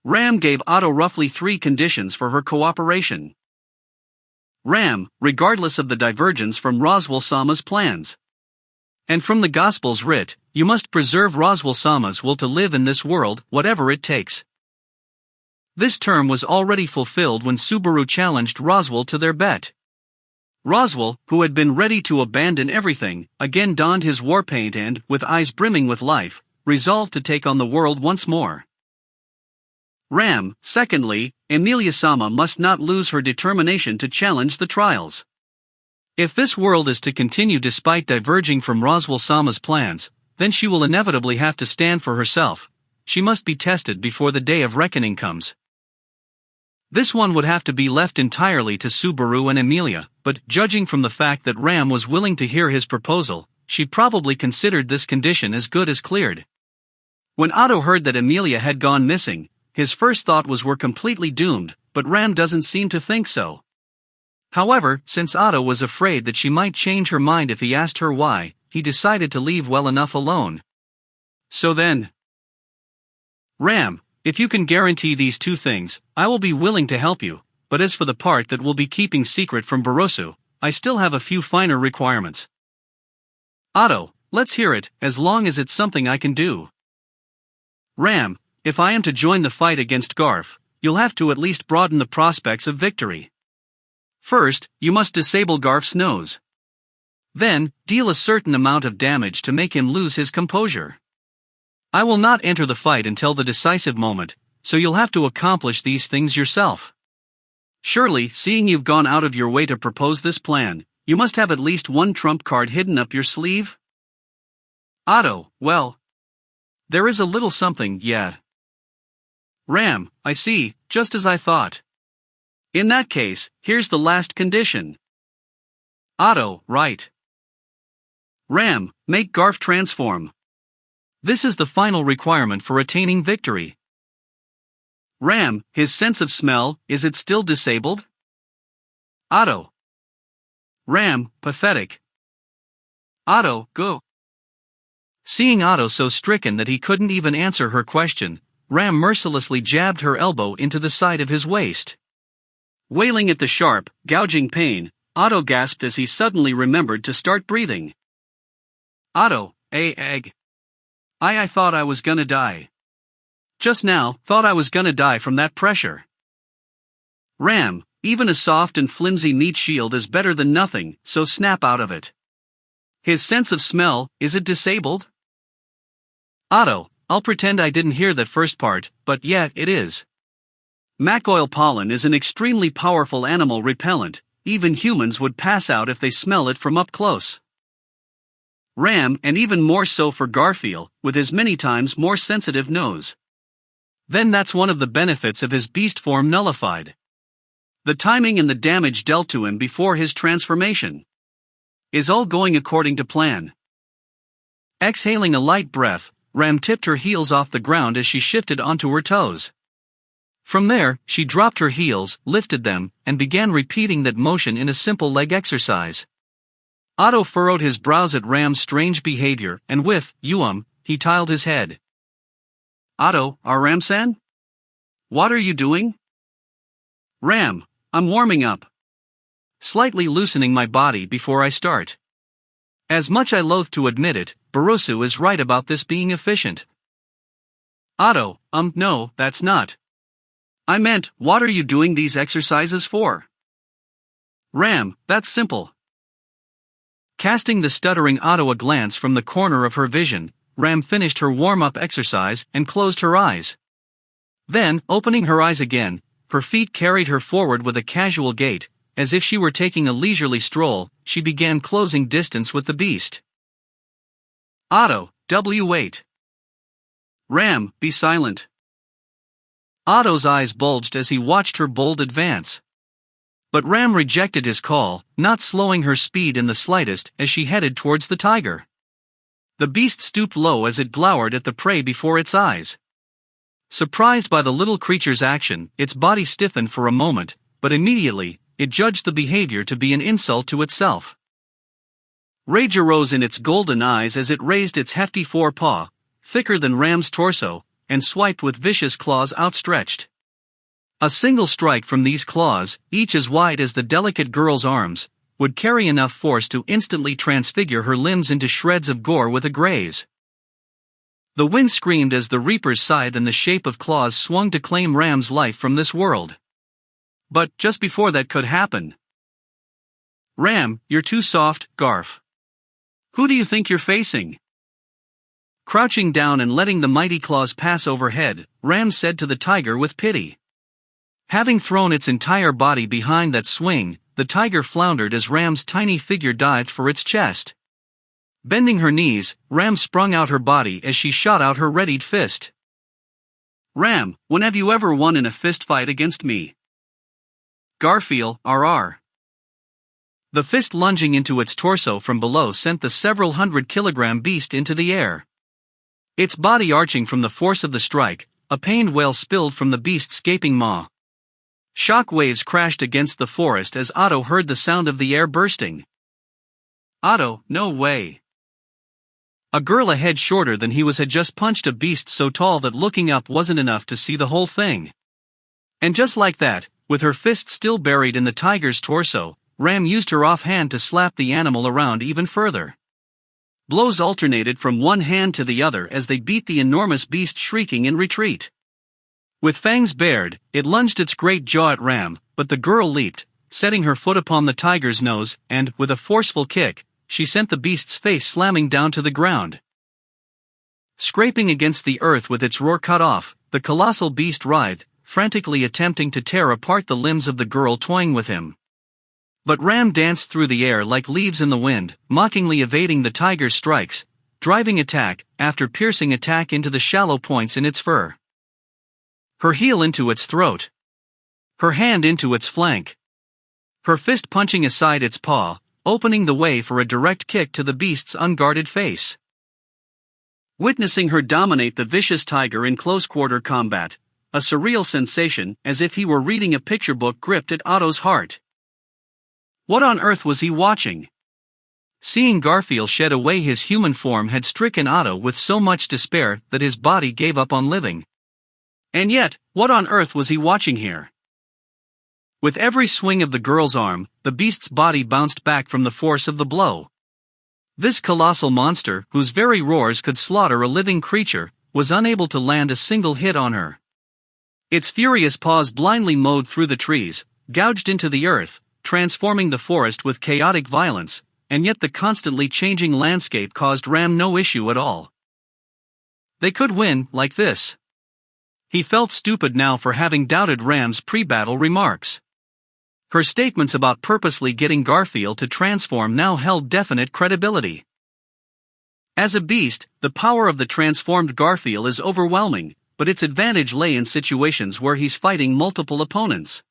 Ram gave Otto roughly 3 conditions for her cooperation. Ram, regardless of the divergence from Roswell-sama's plans. And from the Gospels writ, you must preserve Roswell-sama's will to live in this world, whatever it takes. This term was already fulfilled when Subaru challenged Roswell to their bet. Roswell, who had been ready to abandon everything, again donned his war paint and, with eyes brimming with life, resolved to take on the world once more. Ram, secondly, Emilia-sama must not lose her determination to challenge the trials. If this world is to continue despite diverging from Roswell-sama's plans, then she will inevitably have to stand for herself. She must be tested before the day of reckoning comes. This one would have to be left entirely to Subaru and Emilia, but judging from the fact that Ram was willing to hear his proposal, she probably considered this condition as good as cleared. When Otto heard that Emilia had gone missing, his first thought was we're completely doomed, but Ram doesn't seem to think so. However, since Otto was afraid that she might change her mind if he asked her why, he decided to leave well enough alone. So then, Ram, if you can guarantee these 2 things, I will be willing to help you, but as for the part that we'll be keeping secret from Borosu, I still have a few finer requirements. Otto, let's hear it, as long as it's something I can do. Ram, if I am to join the fight against Garf, you'll have to at least broaden the prospects of victory. First, you must disable Garf's nose. Then, deal a certain amount of damage to make him lose his composure. I will not enter the fight until the decisive moment, so you'll have to accomplish these things yourself. Surely, seeing you've gone out of your way to propose this plan, you must have at least one trump card hidden up your sleeve? Otto, well, there is a little something, yeah. Ram, I see, just as I thought. In that case, here's the last condition. Otto, right. Ram, make Garf transform. This is the final requirement for attaining victory. Ram, his sense of smell, is it still disabled? Otto. Ram, pathetic. Otto, go. Seeing Otto so stricken that he couldn't even answer her question, Ram mercilessly jabbed her elbow into the side of his waist. Wailing at the sharp, gouging pain, Otto gasped as he suddenly remembered to start breathing. Otto, egg. I thought I was gonna die. Just now, thought I was gonna die from that pressure. Ram, even a soft and flimsy meat shield is better than nothing, so snap out of it. His sense of smell, is it disabled? Otto, I'll pretend I didn't hear that first part, but yeah, it is. Mac oil pollen is an extremely powerful animal repellent, even humans would pass out if they smell it from up close. Ram, and even more so for Garfield, with his many times more sensitive nose. Then that's one of the benefits of his beast form nullified. The timing and the damage dealt to him before his transformation is all going according to plan. Exhaling a light breath, Ram tipped her heels off the ground as she shifted onto her toes. From there, she dropped her heels, lifted them, and began repeating that motion in a simple leg exercise. Otto furrowed his brows at Ram's strange behavior, and with, he tiled his head. Otto, Ram-san? What are you doing? Ram, I'm warming up. Slightly loosening my body before I start. As much I loathe to admit it, Borosu is right about this being efficient. Otto, no, that's not. I meant, what are you doing these exercises for? Ram, that's simple. Casting the stuttering Otto a glance from the corner of her vision, Ram finished her warm-up exercise and closed her eyes. Then, opening her eyes again, her feet carried her forward with a casual gait, as if she were taking a leisurely stroll. She began closing distance with the beast. Otto, wait. Ram, be silent. Otto's eyes bulged as he watched her bold advance. But Ram rejected his call, not slowing her speed in the slightest as she headed towards the tiger. The beast stooped low as it glowered at the prey before its eyes. Surprised by the little creature's action, its body stiffened for a moment, but immediately, it judged the behavior to be an insult to itself. Rage arose in its golden eyes as it raised its hefty forepaw, thicker than Ram's torso, and swiped with vicious claws outstretched. A single strike from these claws, each as wide as the delicate girl's arms, would carry enough force to instantly transfigure her limbs into shreds of gore with a graze. The wind screamed as the Reaper's scythe in the shape of claws swung to claim Ram's life from this world. But just before that could happen, "Ram, you're too soft, Garf. Who do you think you're facing?" Crouching down and letting the mighty claws pass overhead, Ram said to the tiger with pity. Having thrown its entire body behind that swing, the tiger floundered as Ram's tiny figure dived for its chest. Bending her knees, Ram sprung out her body as she shot out her readied fist. "Ram, when have you ever won in a fist fight against me?" "Garfield, RR." The fist lunging into its torso from below sent the several 100-kilogram beast into the air. Its body arching from the force of the strike, a pained wail spilled from the beast's gaping maw. Shock waves crashed against the forest as Otto heard the sound of the air bursting. "Otto, no way." A girl a head shorter than he was had just punched a beast so tall that looking up wasn't enough to see the whole thing. And just like that, with her fist still buried in the tiger's torso, Ram used her offhand to slap the animal around even further. Blows alternated from one hand to the other as they beat the enormous beast shrieking in retreat. With fangs bared, it lunged its great jaw at Ram, but the girl leaped, setting her foot upon the tiger's nose, and, with a forceful kick, she sent the beast's face slamming down to the ground. Scraping against the earth with its roar cut off, the colossal beast writhed, frantically attempting to tear apart the limbs of the girl toying with him. But Ram danced through the air like leaves in the wind, mockingly evading the tiger's strikes, driving attack after piercing attack into the shallow points in its fur. Her heel into its throat. Her hand into its flank. Her fist punching aside its paw, opening the way for a direct kick to the beast's unguarded face. Witnessing her dominate the vicious tiger in close-quarter combat, a surreal sensation as if he were reading a picture book gripped at Otto's heart. What on earth was he watching? Seeing Garfield shed away his human form had stricken Otto with so much despair that his body gave up on living. And yet, what on earth was he watching here? With every swing of the girl's arm, the beast's body bounced back from the force of the blow. This colossal monster, whose very roars could slaughter a living creature, was unable to land a single hit on her. Its furious paws blindly mowed through the trees, gouged into the earth, transforming the forest with chaotic violence, and yet the constantly changing landscape caused Ram no issue at all. They could win like this. He felt stupid now for having doubted Ram's pre-battle remarks. Her statements about purposely getting Garfield to transform now held definite credibility. As a beast, the power of the transformed Garfield is overwhelming, but its advantage lay in situations where he's fighting multiple opponents.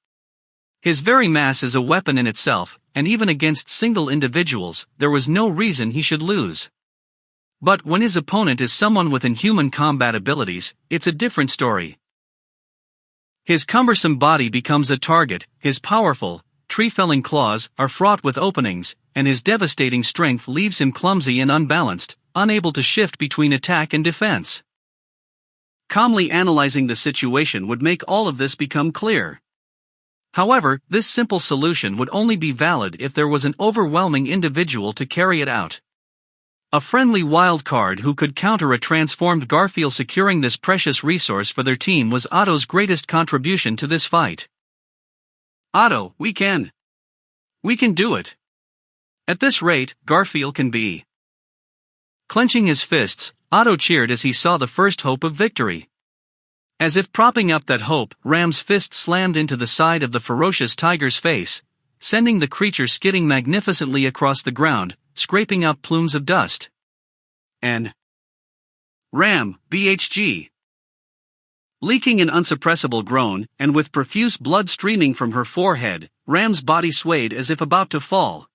His very mass is a weapon in itself, and even against single individuals, there was no reason he should lose. But when his opponent is someone with inhuman combat abilities, it's a different story. His cumbersome body becomes a target, his powerful, tree-felling claws are fraught with openings, and his devastating strength leaves him clumsy and unbalanced, unable to shift between attack and defense. Calmly analyzing the situation would make all of this become clear. However, this simple solution would only be valid if there was an overwhelming individual to carry it out. A friendly wild card who could counter a transformed Garfield. Securing this precious resource for their team was Otto's greatest contribution to this fight. "Otto, we can do it. At this rate, Garfield can be." Clenching his fists, Otto cheered as he saw the first hope of victory. As if propping up that hope, Ram's fist slammed into the side of the ferocious tiger's face, sending the creature skidding magnificently across the ground, scraping up plumes of dust. And Ram, BHG. Leaking an unsuppressible groan, and with profuse blood streaming from her forehead, Ram's body swayed as if about to fall.